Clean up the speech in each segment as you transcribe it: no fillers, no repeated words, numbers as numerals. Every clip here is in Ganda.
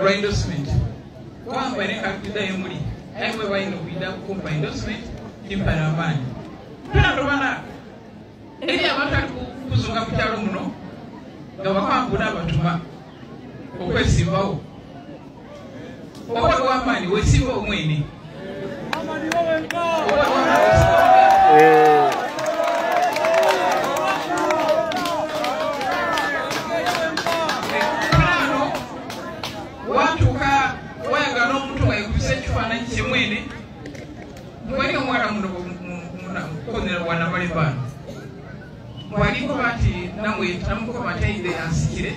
endorsement. Kwamba neka kidai muri. Ewe baino bida kumpa endorsement impara amani. Tuna ndobana eri abantu kuzunga kukyalo muno nga bakwambula batuma okwesimbawo. Oba wamani wesimba omwene. Amani wowenga. Watuka wayagala omuntu wayekubisa ekifaananyi kye mwene mwali omwana muno mukonera wana bali bano mwaliko bati namwe namukoma taide asikire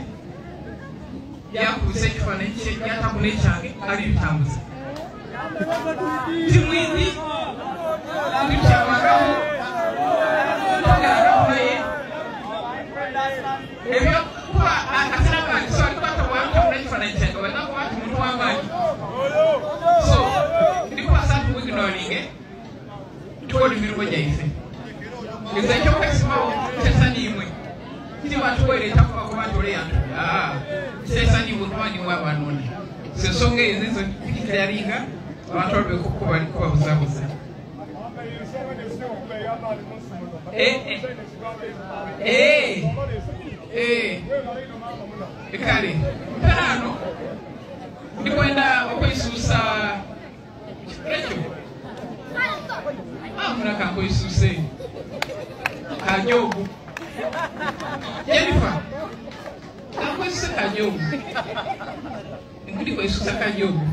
yakubisa ekifaananyi kye yatakuna ekyange ali bitambuza timwindi bikyamagamu togeragamu naye ebyo kuba asinamaani so alikwata bwabitamuna ekifaananyi kyange wanakuba ti muntu w'amaanyi so ndikwasa tumwiginoringe tukola emirimo gyaife nze ekyokwesimawo kyesaniimwe kiti batuweereta kuba kuba nti ole yantu kyesaniimwe kuba niwe abanone sensonga ezo ezo kikiraringa abantu balikubabuzabuza kale kano ndikwenda okwesuusa ekyo munaka nkoisuuse kajogu Jennifer akwesuuse kajogu nkuli kwesuusa kajogu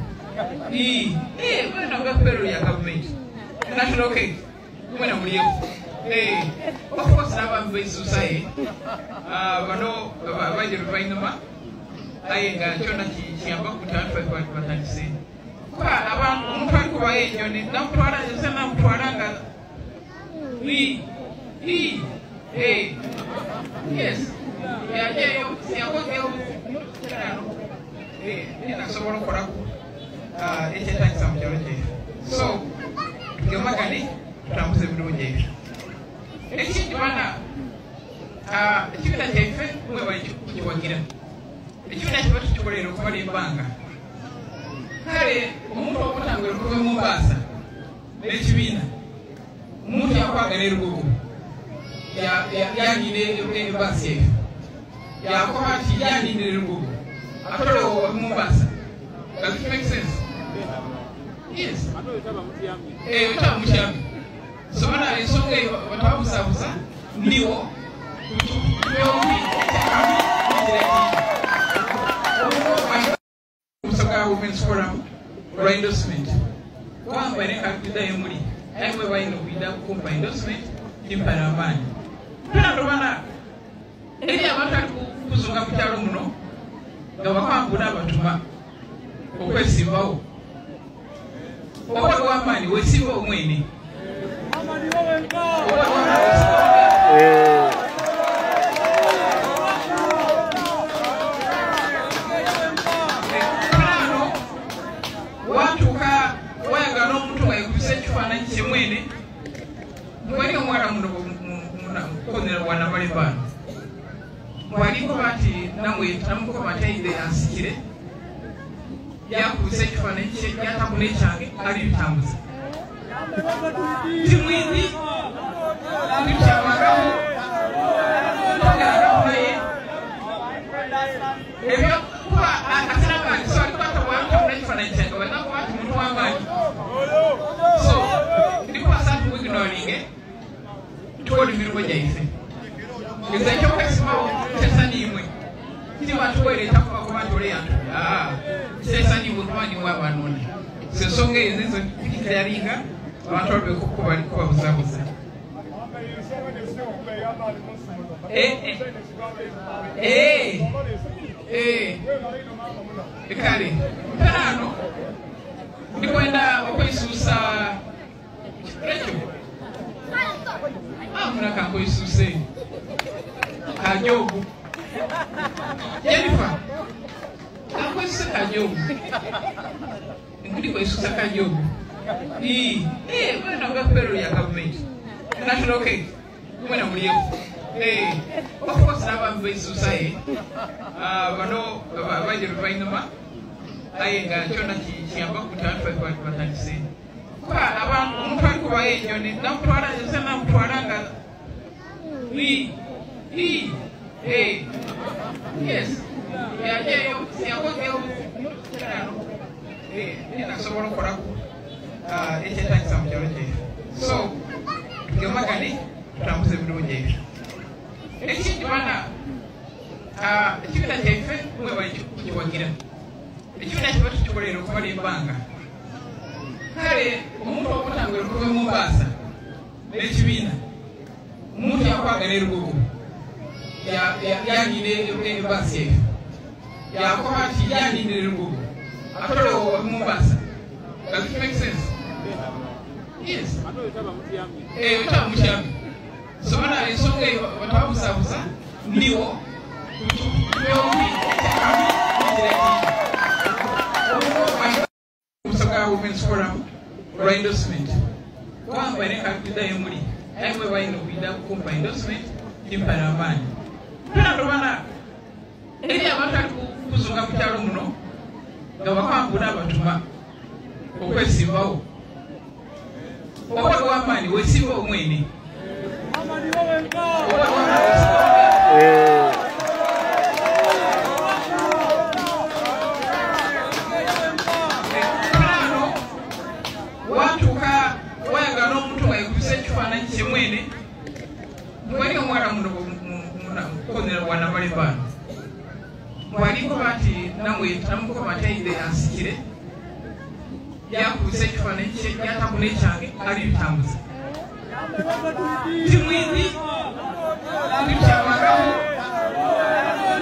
bwana gafero ya gavumenti national cake kumwe namulyeku of course n'abantu beisuusa bano baje luvainama aye nga kyona kiyamba kutatu batandise kuba abantu omuntu ali kuba yenyoni namutwala ese namutwala nga yes yajeyo yakozeyo nasobola okolaku ekyetagisa mu kyalo kyaife so tugemagane tutambuza ebirungo gyaife ekindi bana ekibiina kyaife mwe bali kukiwagira ekibiina kiba tukikolera okumala ebbanga kale omuntu okutangula okuva mu Mbaasa n'ekibiina omuntu yakwagala erugogo yanyina ebbaasi eyo yakoba nti yanyina erugogo atole mu Mbaasa. Does it make sense? Yes. Wetaba mukyami so bana ensonga eyo batabuzabuza ndiwo Women's Forum for endorsement. Kwamba neka kidai muri. Ewe baino bida kumpa endorsement impara amani. Tuna ndobana eri abantu kuzunga kukyalo muno nga bakwambula batuma okwesimbawo. Oba wamani wesimba omwene. Amani wowenga. Watuka wayagala omuntu wayekubisa ekifaananyi kye mwene mwali omwana muno mukonera wana bali bano mwaliko bati namwe namukoma taide asikire yakubisa ekifaananyi kye yatakuna ekyange ali bitambuza timwindi bikyamagamu togeragamu naye ebyo kuba asinamaani so alikwata bwabitamuna ekifaananyi kyange wanakuba ti muntu w'amaanyi so ndikwasa tumwiginoringe tukola emirimo gyaife nze ekyokwesimawo kyesaniimwe kiti batuweereta kuba kuba nti ole yantu kyesaniimwe kuba niwe abanone sensonga ezo ezo kikiraringa abantu balikubabuzabuza kale kano ndikwenda okwesuusa ekyo munaka nkoisuuse kajogu Jennifer akwesuuse kajogu nkuli kwesuusa kajogu bwana gafero ya gavumenti national cake kumwe namulyeku of course n'abantu beisuusa bano baje luvainama ayenga kyona kiyamba kutatu batandise kuba abantu omuntu ali kubayo ennyoni namutwala ese namutwala nga yes yajeyo yakozeyo nasobola okolaku ekyetagisa mu kyalo kyaife so tugemagane tutambuza ebirungi ebyo ekindi bana ekibiina kyaife mwe bali kukiwagira ekibiina kiba tukikolera okumala ebbanga kale omuntu okutangula okuva mu Mbaasa n'ekibiina omuntu yakwagala erugogo yanyina ebbaasi eyo yakoba nti yanyinira erugogo atole mu Mbaasa. Does it make sense? Yes. Otaba mukyami so bana ensonga eyo batabuzabuza ndiwo Musoka Women's Forum for endorsement. Kwamba nekakida yemuli aimwe bayino kuida kumpa endorsement impana amani. Tuna bana eri abantu ali kuzunga ku kyalo muno nga bakwambula abatuma okwesimbawo oba wamani wesimba omwene watuka wayagala n'omuntu nga yekubisa ekifaananyi kye mwene mwali omwana muno mukonera wanamale baano mwalinkoba nti namukoba nti ayinde ansikire yakubisa ekifaananyi kye yatabula ekyange alibitambuza timwindi bikyamagamu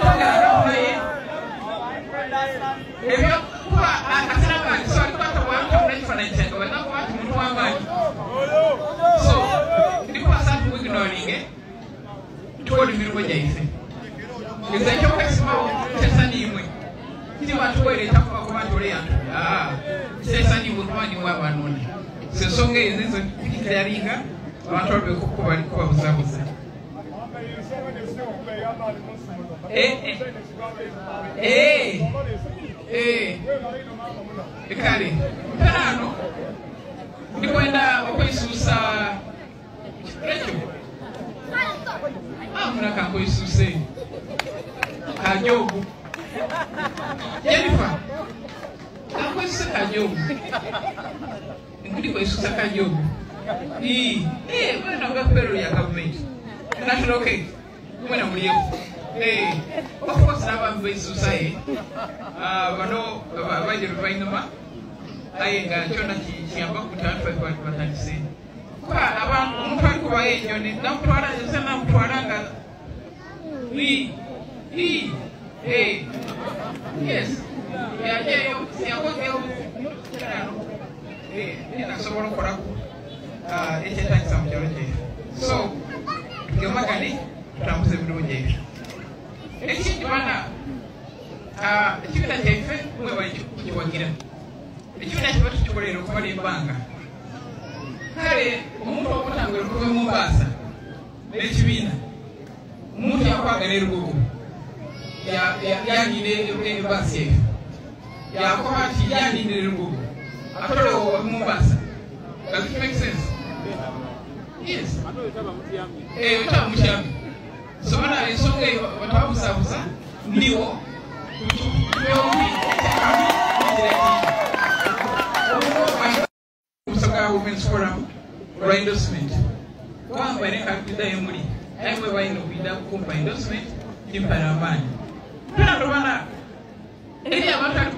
togeragamu naye ebyo kuba asinamaani so alikubatabwatabula ekifaananyi kyange banakuba nti muntu w'amaanyi so ndikuba santu wiginoringe tukola emirimo gyaife nze ekyokwesimawo kyesaniimwe kiri batuweereta kubakuba nti ole yantu kyesaniibwe kubaniwa abanoni sensonga ezo ezo kukikiralinga abantu balikubabuzabuza kale kanaano ndikwenda okwesuusa ekyo munaka nkwesuuse Kajogu Jennifer akwesuse Kajogu nkuli kwesuusa Kajogu mwena gafero ya gavumenti national cake mwena mulieku of course n'abantu beisuusa ye bano baje luvannyuma ayenga kyona kiyamba kutatu batandise kuba abantu omuntu ali kubayo ennyoni namutwala ese namutwala nga yes yajeyo yakozeyo nasobola okolaku ekyetagisa mu kyalo kyaife so tugemagane tutambuza ebirungi ebyo ekindi bana ekibiina kyaife mwe bali kukiwagira ekibiina kiba tukikolera okumala ebbanga kale omuntu okutangula okuva mu Mbaasa n'ekibiina omuntu yakwagala erugogo yanyina ebbaasi eyo yakoba nti yanyinira erugogo atole mu Mbaasa. Does it make sense? Yes. Otaba mukyami so bana ensonga eyo batabuzabuza ndiwo Musoka Women's Forum for endorsement. Kwamba nekakida yemuli aimwe bayino kuida kumpa endorsement impana amani. Tuna bana eri abantu ali